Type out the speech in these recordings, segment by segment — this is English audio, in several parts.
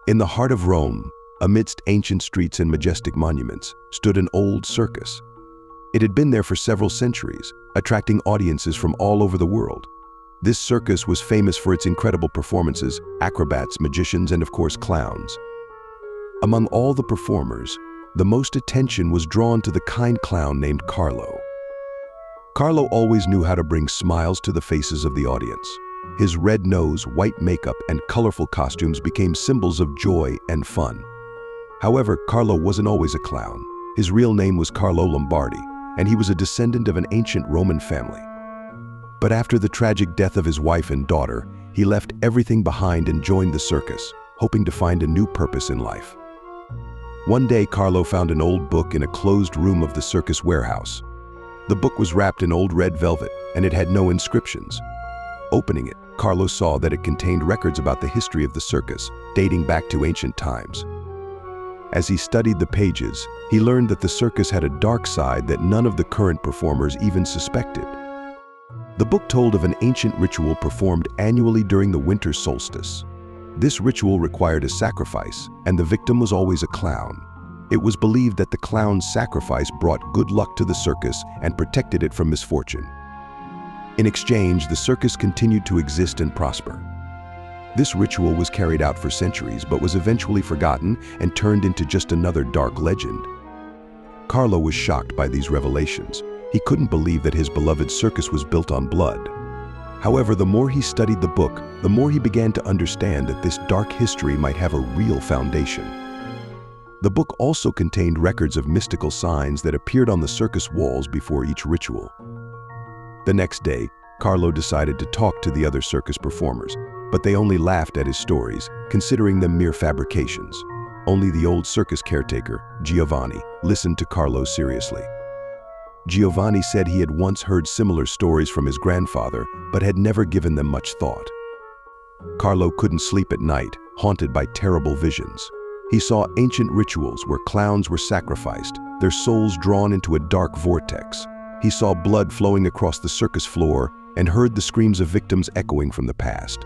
In the heart of Rome, amidst ancient streets and majestic monuments, stood an old circus. It had been there for several centuries, attracting audiences from all over the world. This circus was famous for its incredible performances, acrobats, magicians, and of course clowns. Among all the performers, the most attention was drawn to the kind clown named Carlo. Carlo always knew how to bring smiles to the faces of the audience. His red nose, white makeup, and colorful costumes became symbols of joy and fun. However, Carlo wasn't always a clown. His real name was Carlo Lombardi, and he was a descendant of an ancient Roman family. But after the tragic death of his wife and daughter, he left everything behind and joined the circus, hoping to find a new purpose in life. One day, Carlo found an old book in a closed room of the circus warehouse. The book was wrapped in old red velvet, and it had no inscriptions. Opening it, Carlo saw that it contained records about the history of the circus, dating back to ancient times. As he studied the pages, he learned that the circus had a dark side that none of the current performers even suspected. The book told of an ancient ritual performed annually during the winter solstice. This ritual required a sacrifice, and the victim was always a clown. It was believed that the clown's sacrifice brought good luck to the circus and protected it from misfortune. In exchange, the circus continued to exist and prosper. This ritual was carried out for centuries, but was eventually forgotten and turned into just another dark legend. Carlo was shocked by these revelations. He couldn't believe that his beloved circus was built on blood. However, the more he studied the book, the more he began to understand that this dark history might have a real foundation. The book also contained records of mystical signs that appeared on the circus walls before each ritual. The next day, Carlo decided to talk to the other circus performers, but they only laughed at his stories, considering them mere fabrications. Only the old circus caretaker, Giovanni, listened to Carlo seriously. Giovanni said he had once heard similar stories from his grandfather, but had never given them much thought. Carlo couldn't sleep at night, haunted by terrible visions. He saw ancient rituals where clowns were sacrificed, their souls drawn into a dark vortex. He saw blood flowing across the circus floor and heard the screams of victims echoing from the past.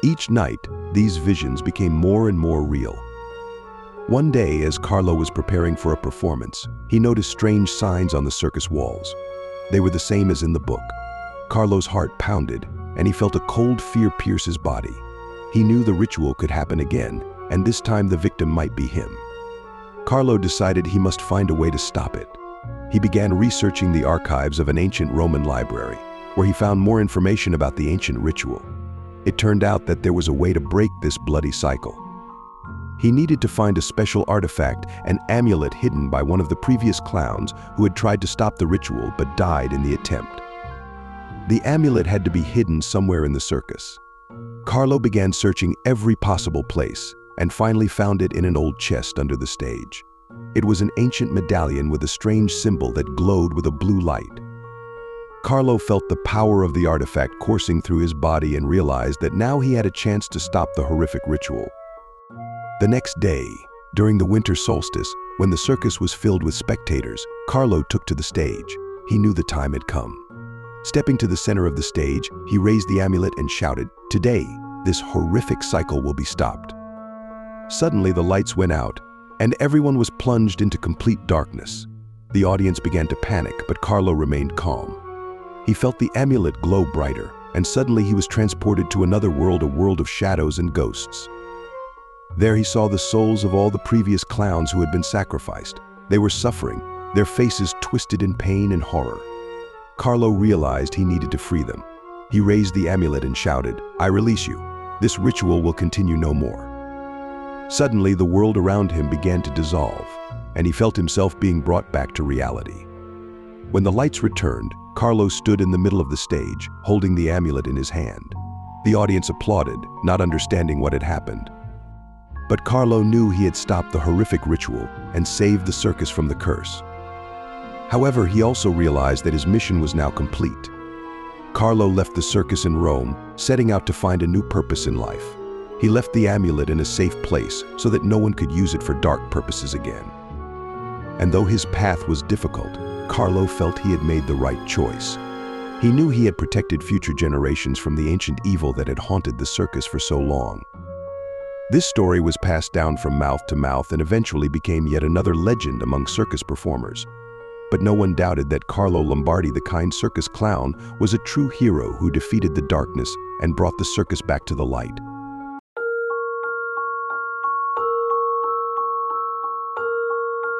Each night, these visions became more and more real. One day, as Carlo was preparing for a performance, he noticed strange signs on the circus walls. They were the same as in the book. Carlo's heart pounded, and he felt a cold fear pierce his body. He knew the ritual could happen again, and this time the victim might be him. Carlo decided he must find a way to stop it. He began researching the archives of an ancient Roman library, where he found more information about the ancient ritual. It turned out that there was a way to break this bloody cycle. He needed to find a special artifact, an amulet hidden by one of the previous clowns who had tried to stop the ritual but died in the attempt. The amulet had to be hidden somewhere in the circus. Carlo began searching every possible place and finally found it in an old chest under the stage. It was an ancient medallion with a strange symbol that glowed with a blue light. Carlo felt the power of the artifact coursing through his body and realized that now he had a chance to stop the horrific ritual. The next day, during the winter solstice, when the circus was filled with spectators, Carlo took to the stage. He knew the time had come. Stepping to the center of the stage, he raised the amulet and shouted, "Today, this horrific cycle will be stopped." Suddenly, the lights went out, and everyone was plunged into complete darkness. The audience began to panic, but Carlo remained calm. He felt the amulet glow brighter, and suddenly he was transported to another world, a world of shadows and ghosts. There he saw the souls of all the previous clowns who had been sacrificed. They were suffering, their faces twisted in pain and horror. Carlo realized he needed to free them. He raised the amulet and shouted, "I release you. This ritual will continue no more." Suddenly, the world around him began to dissolve, and he felt himself being brought back to reality. When the lights returned, Carlo stood in the middle of the stage, holding the amulet in his hand. The audience applauded, not understanding what had happened. But Carlo knew he had stopped the horrific ritual and saved the circus from the curse. However, he also realized that his mission was now complete. Carlo left the circus in Rome, setting out to find a new purpose in life. He left the amulet in a safe place so that no one could use it for dark purposes again. And though his path was difficult, Carlo felt he had made the right choice. He knew he had protected future generations from the ancient evil that had haunted the circus for so long. This story was passed down from mouth to mouth and eventually became yet another legend among circus performers. But no one doubted that Carlo Lombardi, the kind circus clown, was a true hero who defeated the darkness and brought the circus back to the light.